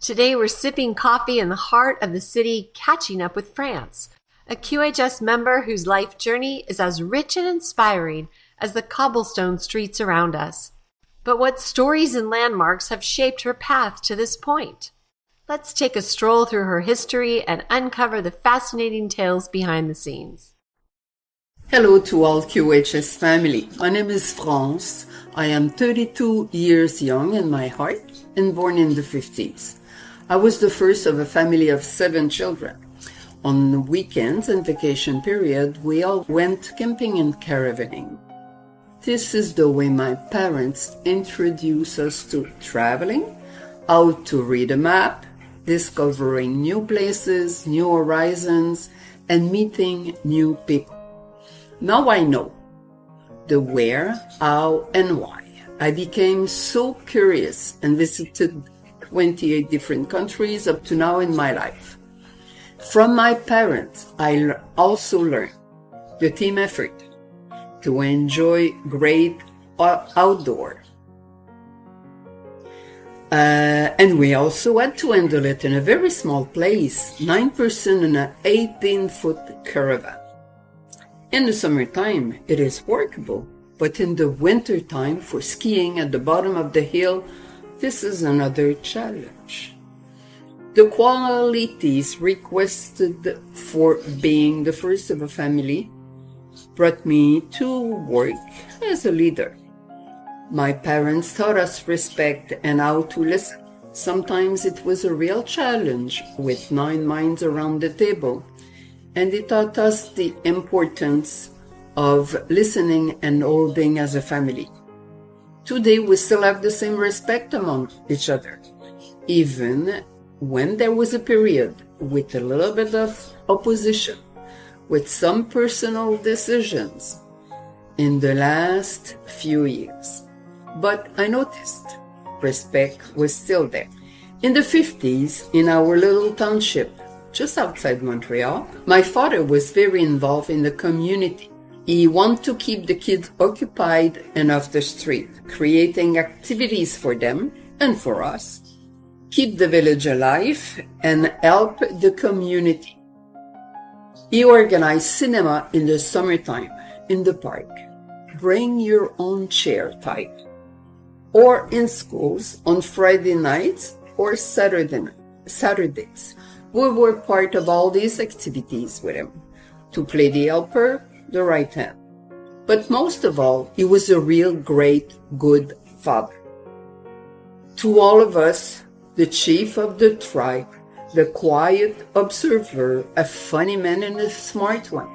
Today we're sipping coffee in the heart of the city, catching up with France, a QHS member whose life journey is as rich and inspiring as the cobblestone streets around us. But what stories and landmarks have shaped her path to this point? Let's take a stroll through her history and uncover the fascinating tales behind the scenes. Hello to all QHS family. My name is France. I am 32 years young in my heart and born in the 50s. I was the first of a family of 7 children. On weekends and vacation period, we all went camping and caravanning. This is the way my parents introduced us to traveling, how to read a map, discovering new places, new horizons, and meeting new people. Now I know the where, how, and why. I became so curious and visited 28 different countries up to now in my life. From my parents, I also learned the team effort, to enjoy great outdoor. And we also had to handle it in a very small place, 9 person in an 18-foot caravan. In the summertime, it is workable, but in the wintertime, for skiing at the bottom of the hill, this is another challenge. The qualities requested for being the first of a family brought me to work as a leader. My parents taught us respect and how to listen. Sometimes it was a real challenge with 9 minds around the table, and they taught us the importance of listening and holding as a family. Today we still have the same respect among each other, even when there was a period with a little bit of opposition, with some personal decisions in the last few years. But I noticed respect was still there. In the 50s, in our little township, just outside Montreal, my father was very involved in the community. He wanted to keep the kids occupied and off the street, creating activities for them and for us, keep the village alive, and help the community. He organized cinema in the summertime in the park, bring your own chair type, or in schools on Friday nights or Saturdays. We were part of all these activities with him, to play the helper, the right hand. But most of all, he was a real great, good father. To all of us, the chief of the tribe, the quiet observer, a funny man and a smart one,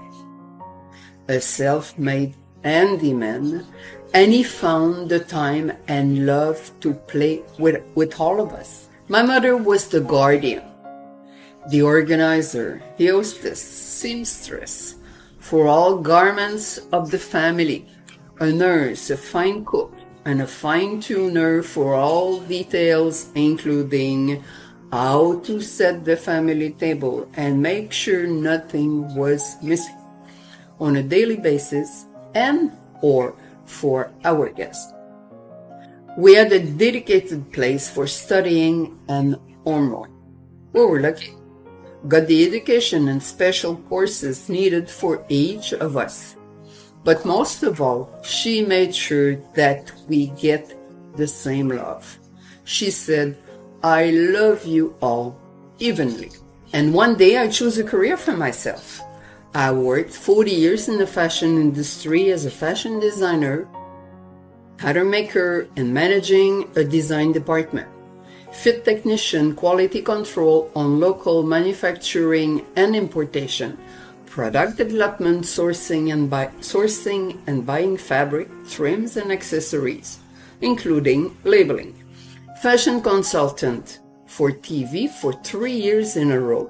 a self-made handyman, and he found the time and love to play with all of us. My mother was the guardian, the organizer, the hostess, seamstress for all garments of the family, a nurse, a fine cook, and a fine tuner for all details, including how to set the family table and make sure nothing was missing on a daily basis and or for our guests. We had a dedicated place for studying and homework. We were lucky. Got the education and special courses needed for each of us. But most of all, she made sure that we get the same love. She said, "I love you all evenly." And one day I chose a career for myself. I worked 40 years in the fashion industry as a fashion designer, pattern maker, and managing a design department, fit technician, quality control on local manufacturing and importation, product development, sourcing and buying fabric, trims, and accessories, including labeling. Fashion consultant for TV for 3 years in a row.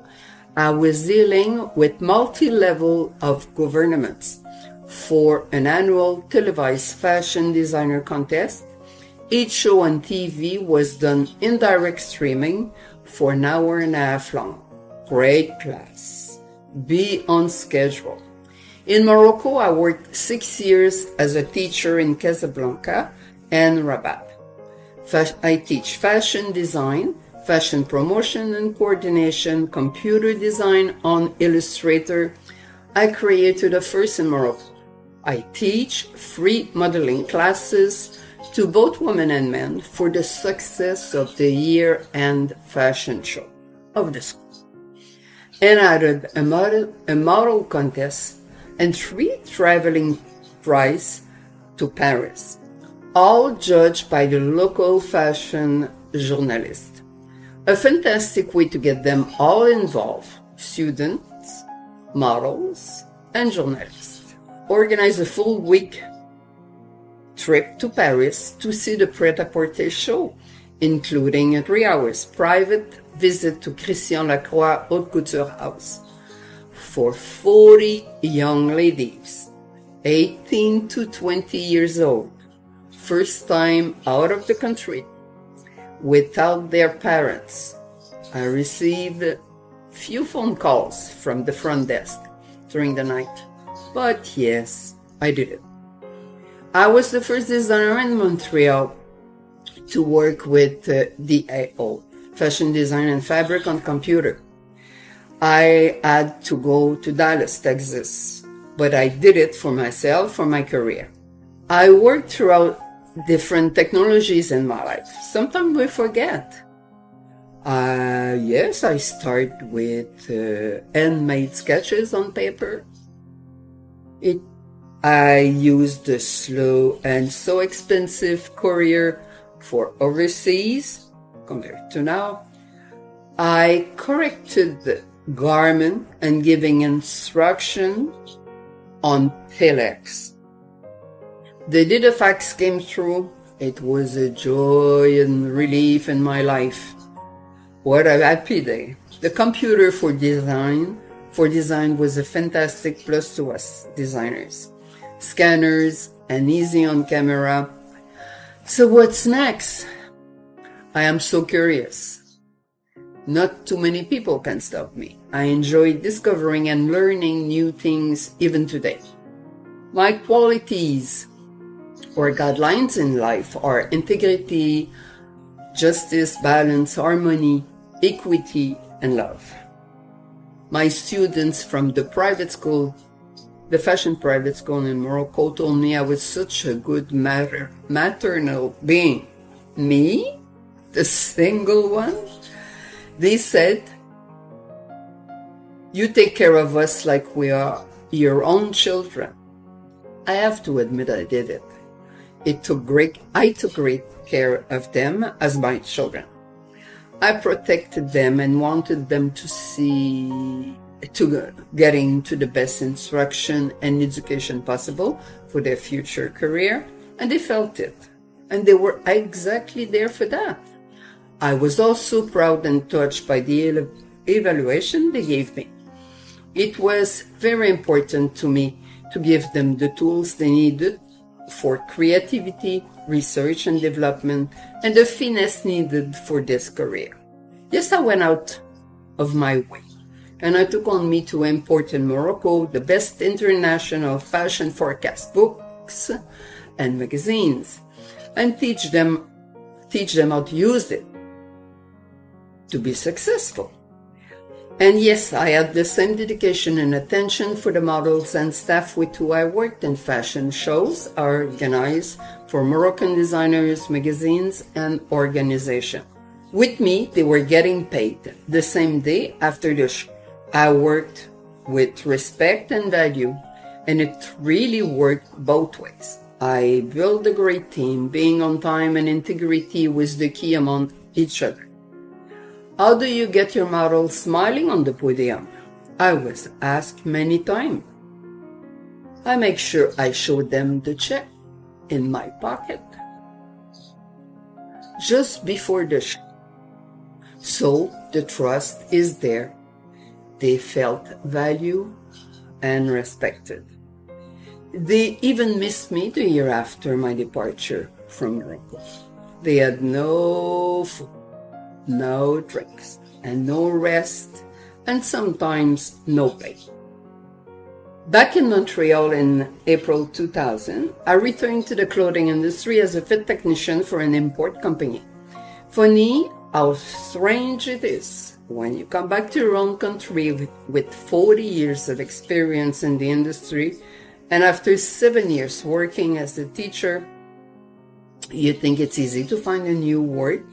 I was dealing with multi-level of governments for an annual televised fashion designer contest. Each show on TV was done in direct streaming for an hour and a half long. Great class. Be on schedule. In Morocco, I worked 6 years as a teacher in Casablanca and Rabat. I teach fashion design, fashion promotion and coordination, computer design on Illustrator. I created a first in Morocco. I teach free modeling classes to both women and men for the success of the year-end fashion show of the school. And I did a model contest and 3 traveling prizes to Paris, all judged by the local fashion journalist. A fantastic way to get them all involved, students, models, and journalists. Organize a full week trip to Paris to see the Pret-à-Porter show, including a 3 hours private visit to Christian Lacroix haute couture house for 40 young ladies, 18 to 20 years old, first time out of the country, without their parents. I received few phone calls from the front desk during the night, but yes, I did it. I was the first designer in Montreal to work with DAO, Fashion Design and Fabric on Computer. I had to go to Dallas, Texas, but I did it for myself, for my career. I worked throughout different technologies in my life. Sometimes we forget. Yes, I start with handmade sketches on paper. I used the slow and so expensive courier for overseas compared to now. I corrected the garment and giving instruction on telex. The data fax came through. It was a joy and relief in my life. What a happy day. The computer for design was a fantastic plus to us designers. Scanners and easy on camera. So what's next? I am so curious. Not too many people can stop me. I enjoy discovering and learning new things even today. My qualities or guidelines in life are integrity, justice, balance, harmony, equity, and love. My students from the private school, the fashion private school in Morocco, told me I was such a good maternal being. Me? The single one? They said, you take care of us like we are your own children. I have to admit I did it. I took great care of them as my children. I protected them and wanted them to getting to the best instruction and education possible for their future career, and they felt it. And they were exactly there for that. I was also proud and touched by the evaluation they gave me. It was very important to me to give them the tools they needed for creativity, research and development, and the finesse needed for this career. Yes, I went out of my way, and I took on me to import in Morocco the best international fashion forecast books and magazines, and teach them how to use it to be successful. And yes, I had the same dedication and attention for the models and staff with who I worked in fashion shows organized for Moroccan designers, magazines, and organizations. With me, they were getting paid the same day after the show. I worked with respect and value, and it really worked both ways. I built a great team. Being on time and integrity was the key among each other. How do you get your model smiling on the podium? I was asked many times. I make sure I show them the check in my pocket just before the show. So the trust is there. They felt valued and respected. They even missed me the year after my departure from Morocco. They had no food, no drinks, and no rest, and sometimes no pay. Back in Montreal in April 2000, I returned to the clothing industry as a fit technician for an import company. Funny how strange it is when you come back to your own country with 40 years of experience in the industry, and after 7 years working as a teacher, you think it's easy to find a new work?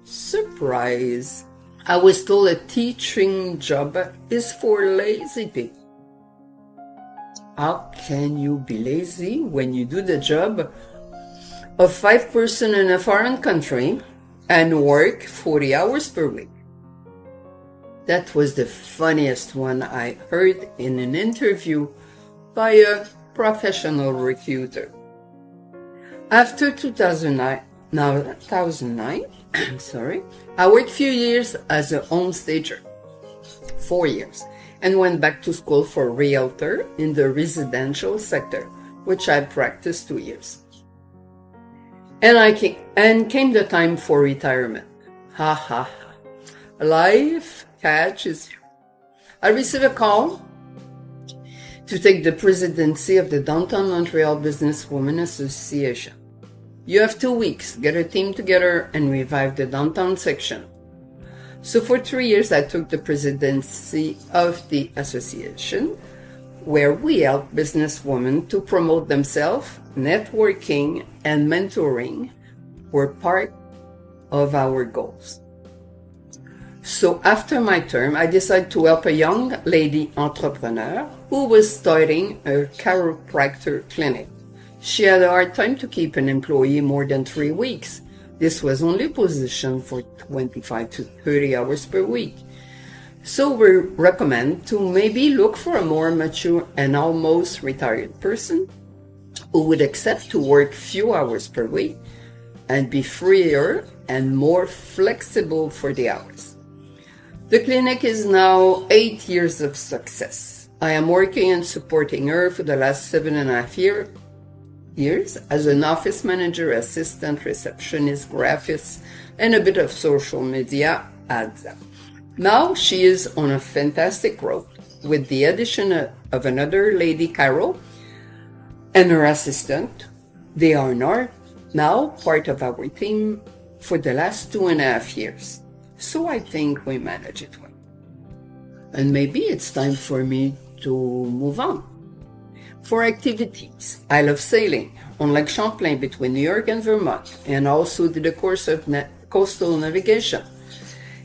Surprise! I was told a teaching job is for lazy people. How can you be lazy when you do the job of 5 person in a foreign country and work 40 hours per week? That was the funniest one I heard in an interview by a professional recruiter. After 2009, I worked few years as a home stager, 4 years, and went back to school for realtor in the residential sector, which I practiced 2 years. And came the time for retirement. Ha ha ha. Life catches you. I received a call to take the presidency of the Downtown Montreal Businesswomen Association. You have 2 weeks, get a team together and revive the downtown section. So for 3 years, I took the presidency of the association, where we help businesswomen to promote themselves. Networking and mentoring were part of our goals. So after my term, I decided to help a young lady entrepreneur who was starting a chiropractor clinic. She had a hard time to keep an employee more than 3 weeks. This was only a position for 25 to 30 hours per week. So we recommend to maybe look for a more mature and almost retired person who would accept to work few hours per week and be freer and more flexible for the hours. The clinic is now 8 years of success. I am working and supporting her for the last 7.5 years as an office manager, assistant, receptionist, graphist, and a bit of social media ads. Now she is on a fantastic growth with the addition of another lady, Carol, and her assistant. They are now part of our team for the last 2.5 years. So I think we manage it well. And maybe it's time for me to move on. For activities, I love sailing on Lake Champlain between New York and Vermont, and also did a course of coastal navigation,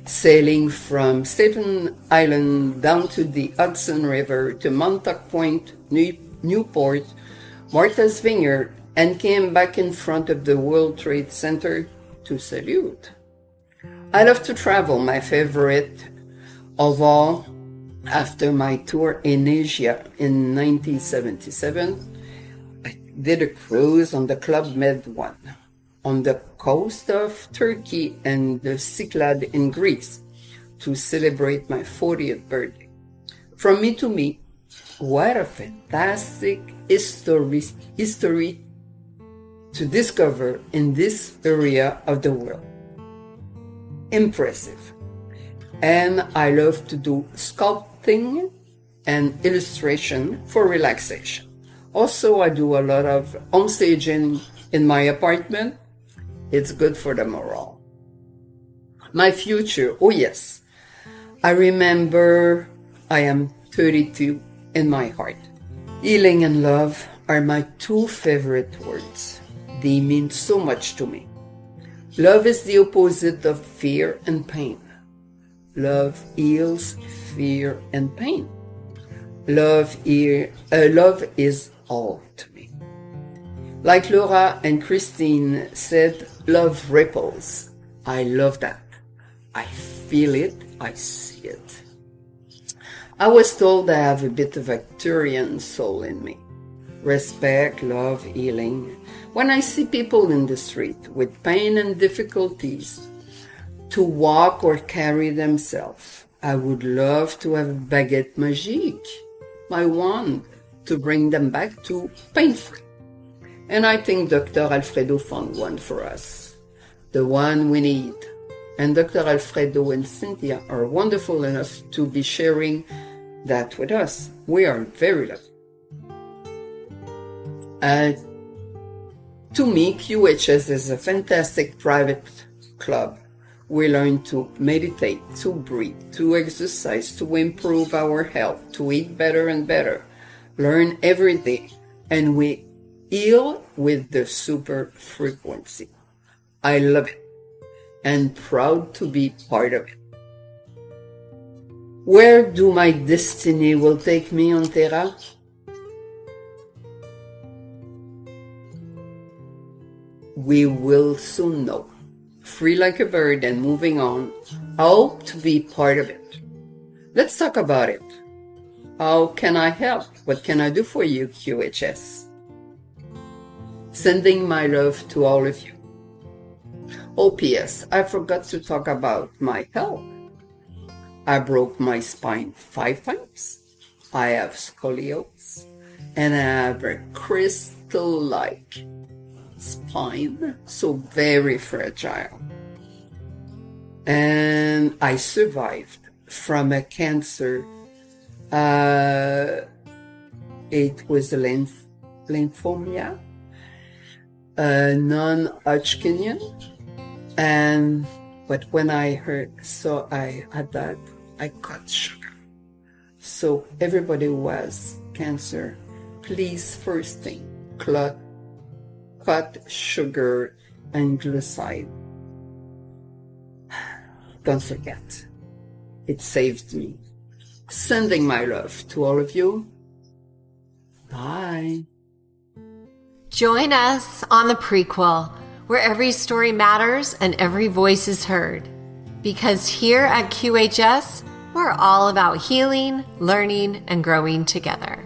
sailing from Staten Island down to the Hudson River to Montauk Point, Newport, Martha's Vineyard, and came back in front of the World Trade Center to salute. I love to travel. My favorite of all, after my tour in Asia in 1977, I did a cruise on the Club Med one on the coast of Turkey and the Cyclades in Greece to celebrate my 40th birthday. From me to me, what a fantastic history to discover in this area of the world. Impressive. And I love to do sculpting and illustration for relaxation. Also, I do a lot of home staging in my apartment. It's good for the morale. My future, oh yes. I remember I am 32 in my heart. Healing and love are my 2 favorite words. They mean so much to me. Love is the opposite of fear and pain. Love heals fear and pain. Love is all to me. Like Laura and Christine said, love ripples. I love that. I feel it. I see it. I was told I have a bit of Arcturian soul in me. Respect, love, healing. When I see people in the street with pain and difficulties to walk or carry themselves, I would love to have a baguette magique, my wand, to bring them back to pain-free. And I think Dr. Alfredo found one for us, the one we need. And Dr. Alfredo and Cynthia are wonderful enough to be sharing that with us. We are very lucky. To me, QHS is a fantastic private club We learn to meditate, to breathe, to exercise, to improve our health, to eat better and better, learn every day, and we heal with the super frequency. I love it and proud to be part of it. Where do my destiny will take me on Terra? We will soon know. Free like a bird and moving on. I hope to be part of it. Let's talk about it. How can I help? What can I do for you, QHS? Sending my love to all of you. Oh, P.S. I forgot to talk about my health. I broke my spine 5 times. I have scoliosis. And I have a crystal-like spine, so very fragile. And I survived from a cancer. It was a lymphoma, non-Hodgkinian. But when I saw I had that, I cut sugar. So everybody who has cancer, please first thing, cut sugar and glucide. Don't forget, it saved me. Sending my love to all of you. Bye. Join us on the Prequel, where every story matters and every voice is heard. Because here at QHS, we're all about healing, learning, and growing together.